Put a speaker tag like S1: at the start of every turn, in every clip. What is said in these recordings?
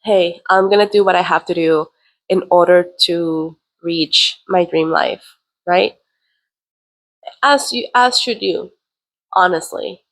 S1: hey, I'm gonna do what I have to do in order to reach my dream life, right? As should you, honestly.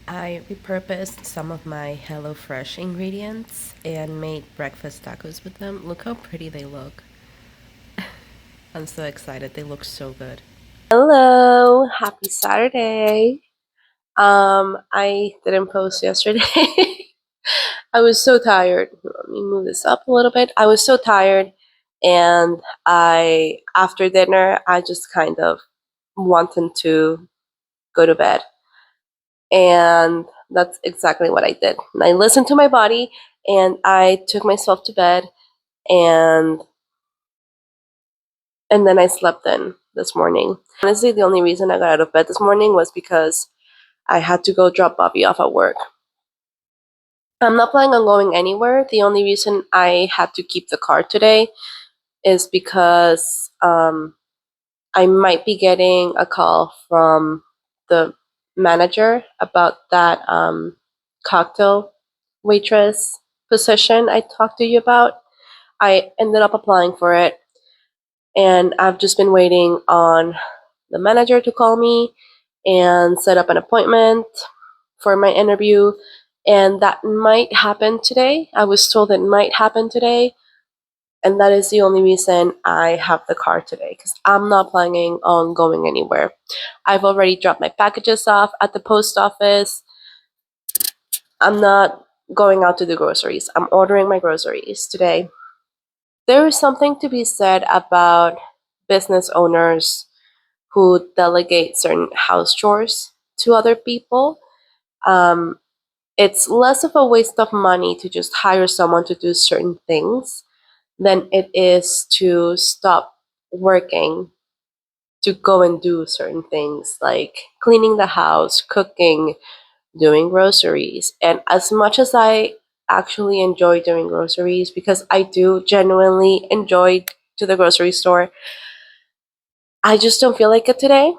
S1: I repurposed some of my HelloFresh ingredients and made breakfast tacos with them. Look how pretty they look. I'm so excited. They look so good. Hello, happy Saturday. I didn't post yesterday. I was so tired. Let me move this up a little bit. I was so tired, and after dinner, I just kind of wanted to go to bed. And that's exactly what I did. And I listened to my body, and I took myself to bed, and and then I slept in this morning. Honestly, the only reason I got out of bed this morning was because I had to go drop Bobby off at work. I'm not planning on going anywhere. The only reason I had to keep the car today is because I might be getting a call from the manager about that cocktail waitress position I talked to you about. I ended up applying for it, and I've just been waiting on the manager to call me and set up an appointment for my interview. And that might happen today. I was told it might happen today. And that is the only reason I have the car today because I'm not planning on going anywhere. I've already dropped my packages off at the post office. I'm not going out to the groceries. I'm ordering my groceries today. There is something to be said about business owners who delegate certain house chores to other people. Um, it's less of a waste of money to just hire someone to do certain things than it is to stop working to go and do certain things like cleaning the house, cooking, doing groceries. And as much as I actually enjoy doing groceries, because I do genuinely enjoy to the grocery store, I just don't feel like it today.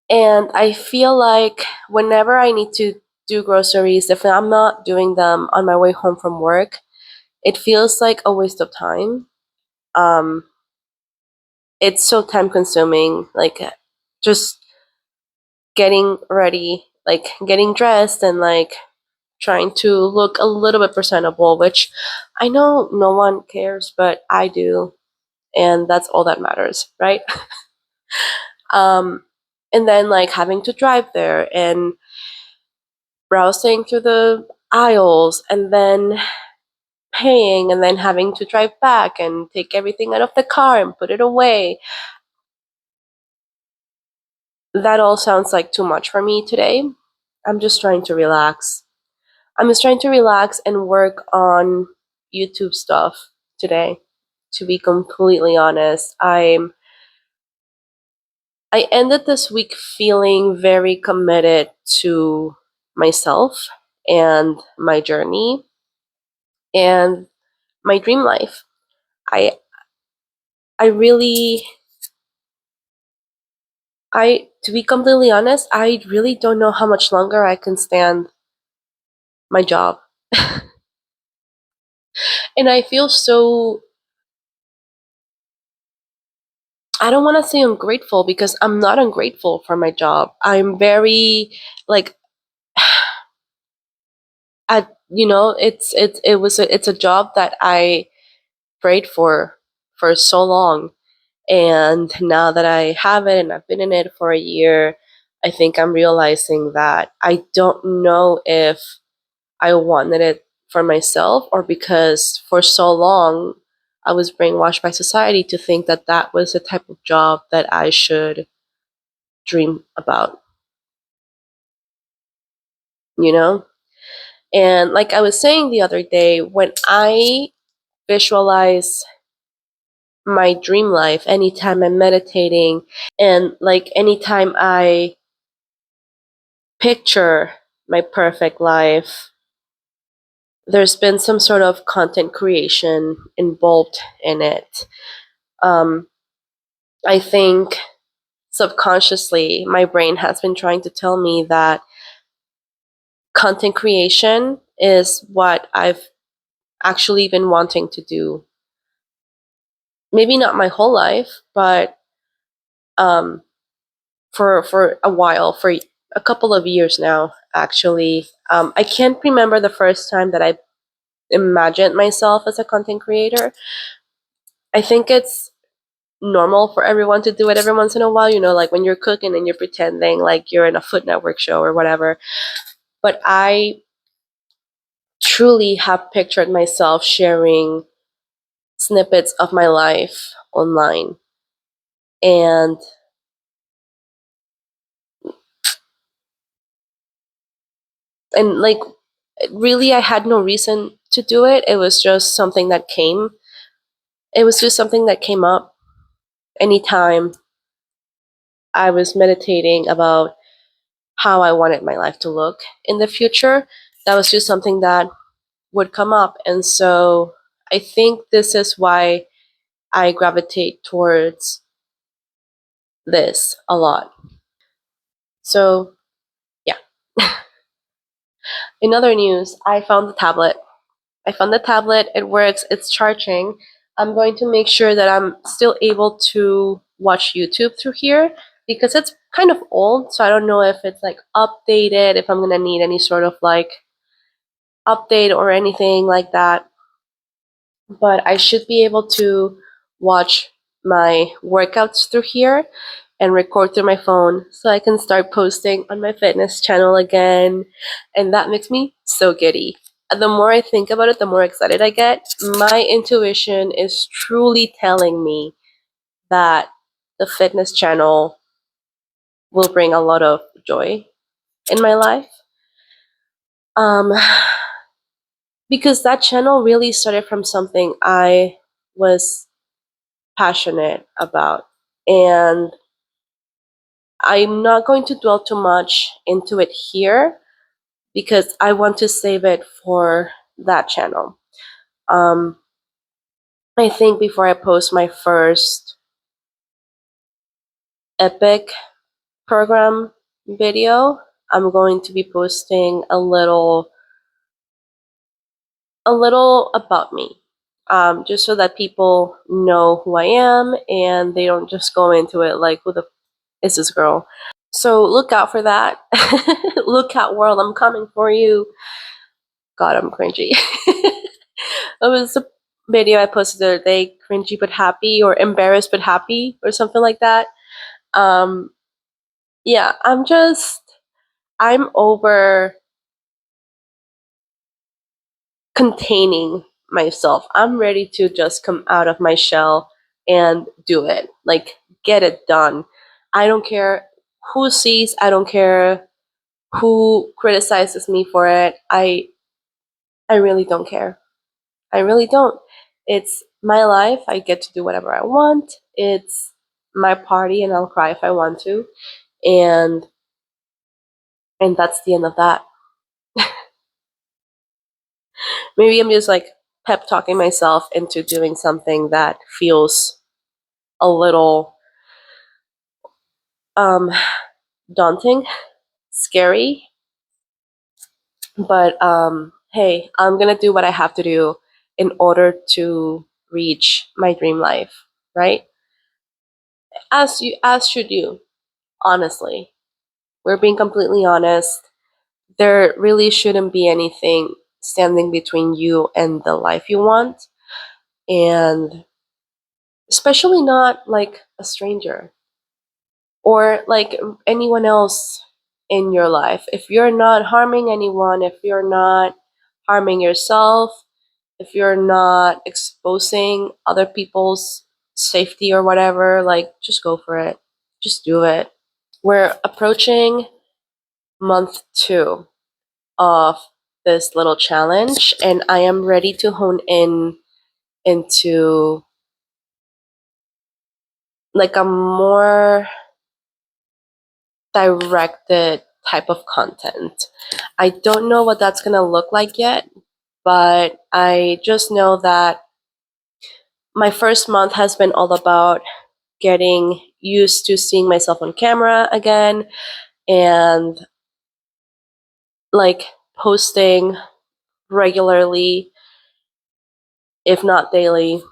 S1: And I feel like whenever I need to do groceries, if I'm not doing them on my way home from work, it feels like a waste of time. Um, it's so time consuming, like just getting ready, like getting dressed and like trying to look a little bit presentable, which I know no one cares, but I do. And that's all that matters, right? um, and then like having to drive there and browsing through the aisles and then paying and then having to drive back and take everything out of the car and put it away. That all sounds like too much for me today. I'm just trying to relax. I'm just trying to relax and work on YouTube stuff today. To be completely honest, I ended this week feeling very committed to myself and my journey and my dream life. I I really I to be completely honest, I really don't know how much longer I can stand my job. And I feel so I don't want to say ungrateful because I'm not ungrateful for my job. I'm very like it's a job that I prayed for so long, and now that I have it and I've been in it for a year, I think I'm realizing that I don't know if I wanted it for myself, or because for so long I was brainwashed by society to think that that was the type of job that I should dream about, you know? And like I was saying the other day, when I visualize my dream life, anytime I'm meditating, and like anytime I picture my perfect life, there's been some sort of content creation involved in it. Um, I think subconsciously my brain has been trying to tell me that content creation is what I've actually been wanting to do. Maybe not my whole life, but um, for a while, for a couple of years now, actually. I can't remember the first time that I imagined myself as a content creator. I think it's normal for everyone to do it every once in a while, like when you're cooking and you're pretending like you're in a Food Network show or whatever. But I truly have pictured myself sharing snippets of my life online. And like really I had no reason to do it. It was just something that came up anytime I was meditating about how I wanted my life to look in the future. That was just something that would come up. And so I think this is why I gravitate towards this a lot. So, yeah. In other news, I found the tablet. It works, it's charging. I'm going to make sure that I'm still able to watch YouTube through here because it's kind of old. So I don't know if it's like updated, if I'm going to need any sort of like update or anything like that. But I should be able to watch my workouts through here and record through my phone so I can start posting on my fitness channel again. And that makes me so giddy. The more I think about it, the more excited I get. My intuition is truly telling me that the fitness channel will bring a lot of joy in my life. Um, because that channel really started from something I was passionate about. And I'm not going to dwell too much into it here because I want to save it for that channel. Um, I think before I post my first epic program video, I'm going to be posting a little about me, just so that people know who I am and they don't just go into it like, who the is this girl? So look out for that. Look out, world, I'm coming for you. God, I'm cringy. It was a video I posted the other day, cringy but happy, or embarrassed but happy, or something like that. Um, yeah, I'm over containing myself. I'm ready to just come out of my shell and do it. Like, get it done. I don't care who sees, I don't care who criticizes me for it. I really don't care. I really don't. It's my life. I get to do whatever I want. It's my party and I'll cry if I want to. And and that's the end of that. Maybe I'm just like pep talking myself into doing something that feels a little um daunting, scary, but hey, I'm going to do what I have to do in order to reach my dream life, right? As should you, honestly. We're being completely honest. There really shouldn't be anything standing between you and the life you want, and especially not like a stranger or like anyone else in your life. If you're not harming anyone, if you're not harming yourself, if you're not exposing other people's safety or whatever, like just go for it. Just do it. We're approaching month 2 of this little challenge, and I am ready to hone in into like a more directed type of content. I don't know what that's going to look like yet, but I just know that my first month has been all about getting used to seeing myself on camera again and like posting regularly, if not daily,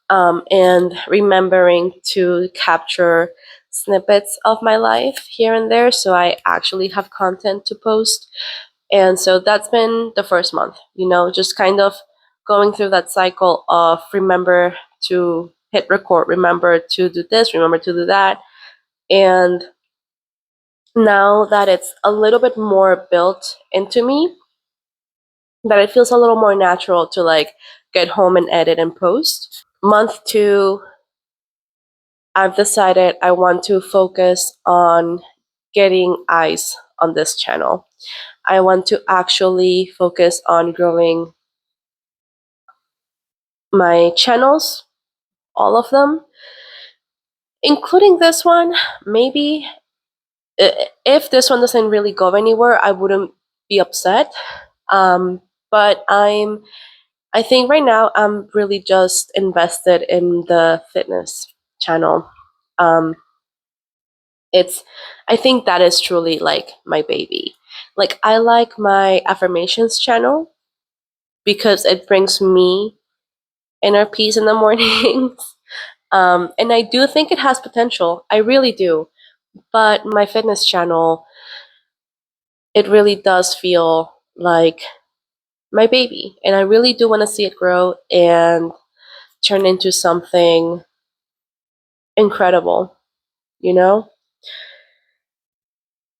S1: and remembering to capture snippets of my life here and there so I actually have content to post. And so that's been the first month, just kind of going through that cycle of remember to hit record, remember to do this, remember to do that. And now that it's a little bit more built into me, that it feels a little more natural to like get home and edit and post. Month 2, I've decided I want to focus on getting eyes on this channel. I want to actually focus on growing my channels, all of them, including this one. Maybe if this one doesn't really go anywhere, I wouldn't be upset. But I think right now I'm really just invested in the fitness channel. Um, it's I think that is truly like my baby. Like I like my affirmations channel because it brings me inner peace in the mornings. And I do think it has potential. I really do. But my fitness channel, it really does feel like my baby. And I really do want to see it grow and turn into something incredible, you know?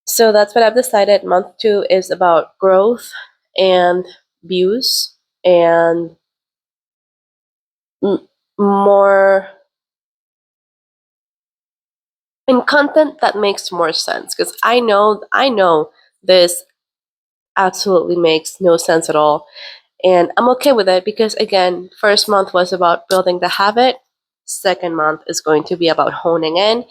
S1: So that's what I've decided. Month 2 is about growth and views and more and content that makes more sense because I know this absolutely makes no sense at all, and I'm okay with it because again, first month was about building the habit, second month is going to be about honing in,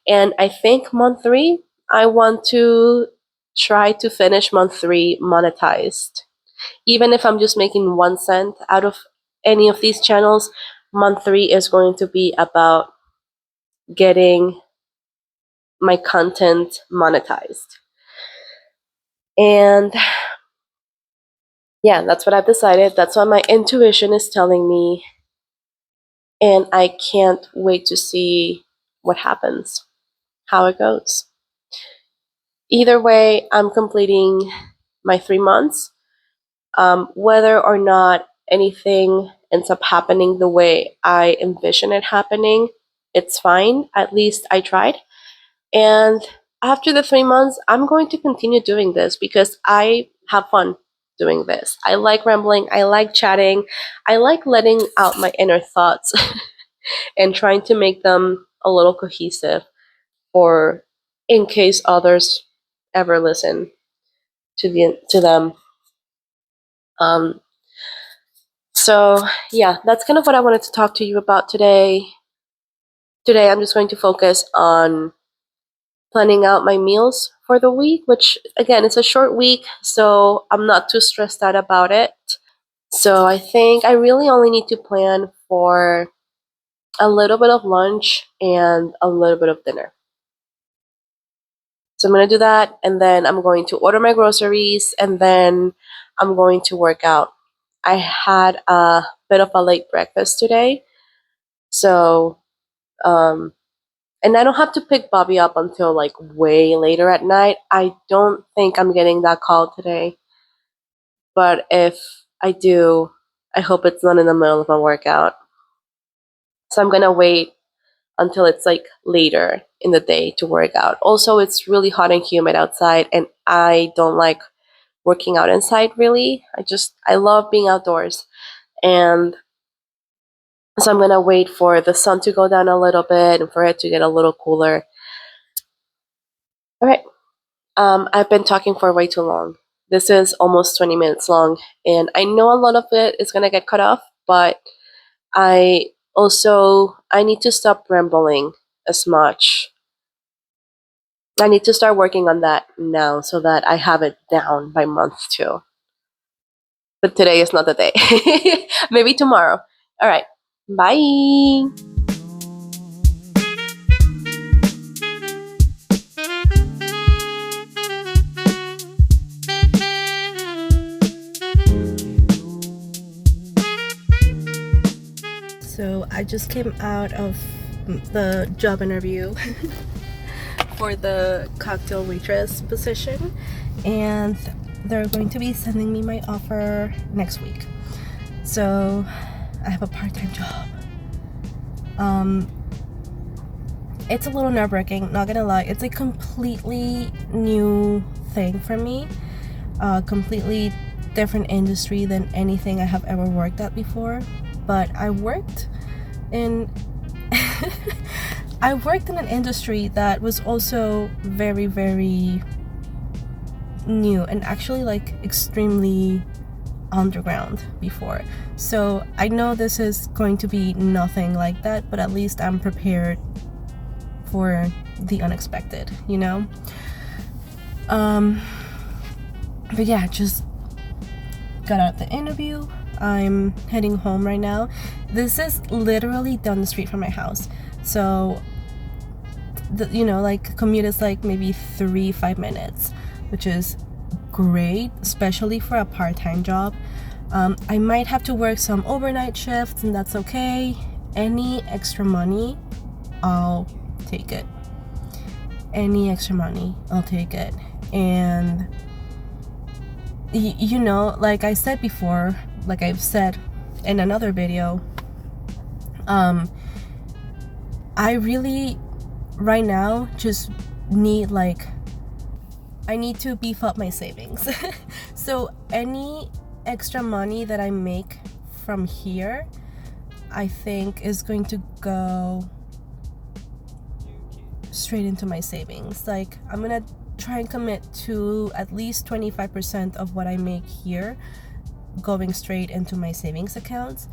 S1: and I think month 3 I want to try to finish month 3 monetized. Even if I'm just making 1 cent out of any of these channels, month 3 is going to be about getting my content monetized. And yeah, that's what I've decided. That's what my intuition is telling me. And I can't wait to see what happens, how it goes. Either way, I'm completing my 3 months. Whether or not anything ends up happening the way I envision it happening, it's fine. At least I tried. And after the 3 months, I'm going to continue doing this because I have fun doing this. I like rambling, I like chatting, I like letting out my inner thoughts and trying to make them a little cohesive for in case others ever listen to them. Um, so yeah, that's kind of what I wanted to talk to you about today. Today, I'm just going to focus on planning out my meals for the week, which again, it's a short week, so I'm not too stressed out about it. So I think I really only need to plan for a little bit of lunch and a little bit of dinner. So I'm going to do that, and then I'm going to order my groceries, and then I'm going to work out. I had a bit of a late breakfast today, so and I don't have to pick Bobby up until like way later at night. I don't think I'm getting that call today, but if I do, I hope it's not in the middle of my workout. So I'm gonna wait until it's like later in the day to work out. Also, it's really hot and humid outside, and I don't like working out inside, really. I love being outdoors. And so I'm going to wait for the sun to go down a little bit and for it to get a little cooler. All right. I've been talking for way too long. This is almost 20 minutes long, and I know a lot of it is going to get cut off, but I need to stop rambling as much. I need to start working on that now so that I have it down by month 2. But today is not the day. Maybe tomorrow. All right. Bye. So I just came out of the job interview for the cocktail waitress position, and they're going to be sending me my offer next week. So I have a part-time job. It's a little nerve-wracking, not gonna lie. It's a completely new thing for me, completely different industry than anything I have ever worked at before. But I worked in an industry that was also very, very new and actually like extremely underground before. So I know this is going to be nothing like that, but at least I'm prepared for the unexpected, you know? But yeah, just got out the interview. I'm heading home right now. This is literally down the street from my house. So, like commute is like maybe 3-5 minutes, which is great, especially for a part-time job. I might have to work some overnight shifts, and that's okay. Any extra money, I'll take it. Any extra money, I'll take it. And like I said before, like I've said in another video, I really right now just need I need to beef up my savings. So any extra money that I make from here, I think is going to go straight into my savings. Like I'm gonna try and commit to at least 25% of what I make here going straight into my savings accounts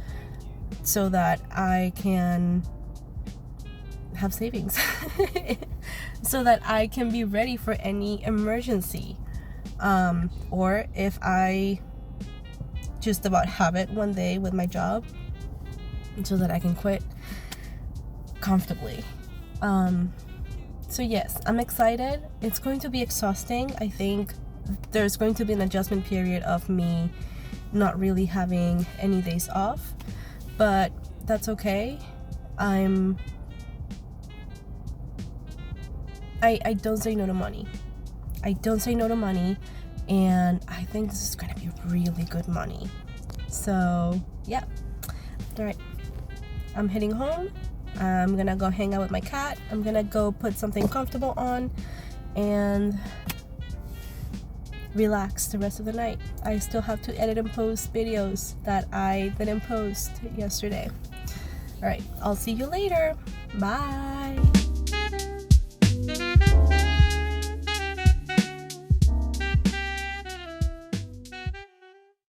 S1: so that I can have savings so that I can be ready for any emergency, or if I just about have it one day with my job so that I can quit comfortably. So yes, I'm excited. It's going to be exhausting. I think there's going to be an adjustment period of me not really having any days off, but that's okay. I don't say no to money. I don't say no to money, and I think this is gonna be really good money. So yeah. All right, I'm heading home. I'm gonna go hang out with my cat. I'm gonna go put something comfortable on and relax the rest of the night. I still have to edit and post videos that I didn't post yesterday. All right, I'll see you later. Bye.